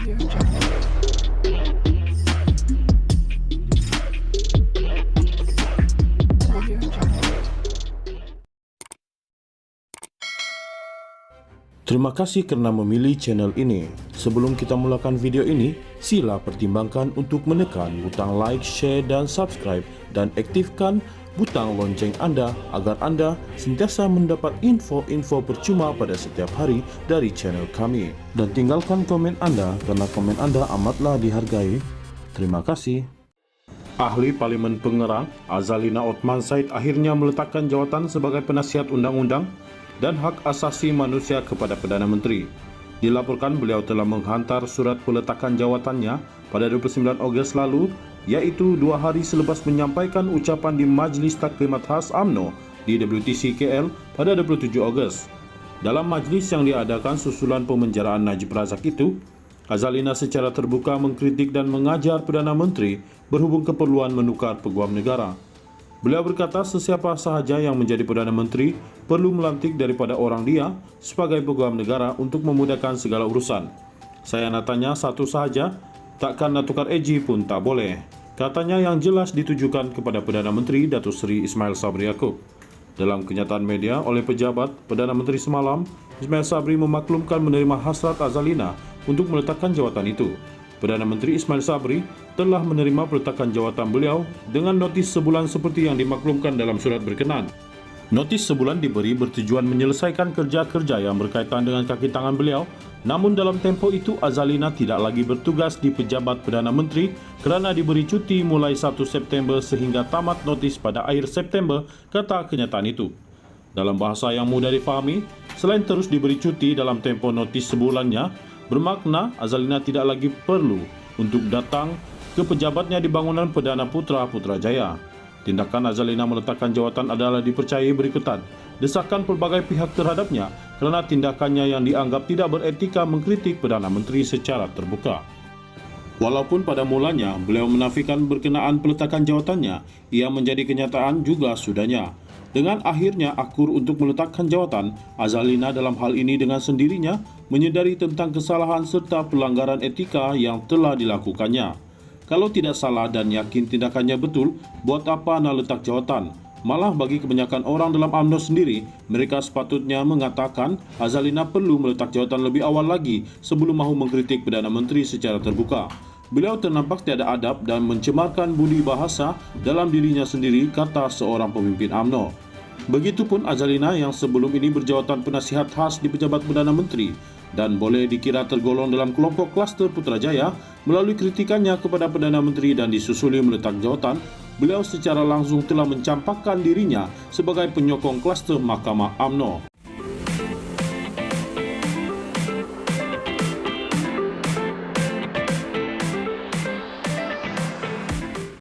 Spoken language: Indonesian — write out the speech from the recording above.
Terima kasih karena memilih channel ini. Sebelum kita mulakan video ini, sila pertimbangkan untuk menekan butang like, share, dan subscribe, dan aktifkan butang lonceng Anda agar Anda sentiasa mendapat info-info percuma pada setiap hari dari channel kami. Dan tinggalkan komen Anda karena komen Anda amatlah dihargai. Terima kasih. Ahli Parlimen Pengerang, Azalina Othman Said akhirnya meletakkan jawatan sebagai penasihat undang-undang dan hak asasi manusia kepada Perdana Menteri. Dilaporkan beliau telah menghantar surat peletakan jawatannya pada 29 Ogos lalu, yaitu 2 hari selepas menyampaikan ucapan di Majlis Taklimat Khas UMNO di WTC KL pada 27 Ogos. Dalam majlis yang diadakan susulan pemenjaraan Najib Razak itu, Azalina secara terbuka mengkritik dan mengajar Perdana Menteri berhubung keperluan menukar peguam negara. Beliau berkata sesiapa sahaja yang menjadi Perdana Menteri perlu melantik daripada orang dia sebagai peguam negara untuk memudahkan segala urusan. Saya nak tanya satu sahaja, takkan nak tukar AG pun tak boleh. Katanya yang jelas ditujukan kepada Perdana Menteri Datuk Seri Ismail Sabri Yaakob. Dalam kenyataan media oleh pejabat Perdana Menteri semalam, Ismail Sabri memaklumkan menerima hasrat Azalina untuk meletakkan jawatan itu. Perdana Menteri Ismail Sabri telah menerima peletakan jawatan beliau dengan notis sebulan seperti yang dimaklumkan dalam surat berkenan. Notis sebulan diberi bertujuan menyelesaikan kerja-kerja yang berkaitan dengan kaki tangan beliau, namun dalam tempoh itu Azalina tidak lagi bertugas di pejabat Perdana Menteri kerana diberi cuti mulai 1 September sehingga tamat notis pada akhir September, kata kenyataan itu. Dalam bahasa yang mudah difahami, selain terus diberi cuti dalam tempoh notis sebulannya, bermakna Azalina tidak lagi perlu untuk datang ke pejabatnya di bangunan Perdana Putra Putrajaya. Tindakan Azalina meletakkan jawatan adalah dipercayai berikutan desakan pelbagai pihak terhadapnya kerana tindakannya yang dianggap tidak beretika mengkritik Perdana Menteri secara terbuka. Walaupun pada mulanya beliau menafikan berkenaan peletakan jawatannya, ia menjadi kenyataan juga sudahnya. Dengan akhirnya akur untuk meletakkan jawatan, Azalina dalam hal ini dengan sendirinya menyedari tentang kesalahan serta pelanggaran etika yang telah dilakukannya. Kalau tidak salah dan yakin tindakannya betul, buat apa nak letak jawatan? Malah bagi kebanyakan orang dalam UMNO sendiri, mereka sepatutnya mengatakan Azalina perlu meletak jawatan lebih awal lagi sebelum mahu mengkritik Perdana Menteri secara terbuka. Beliau ternampak tiada adab dan mencemarkan budi bahasa dalam dirinya sendiri, kata seorang pemimpin UMNO. Begitupun Azalina yang sebelum ini berjawatan penasihat khas di pejabat Perdana Menteri dan boleh dikira tergolong dalam kelompok kluster Putrajaya melalui kritikannya kepada Perdana Menteri dan disusuli meletak jawatan, beliau secara langsung telah mencampakkan dirinya sebagai penyokong kluster Mahkamah UMNO.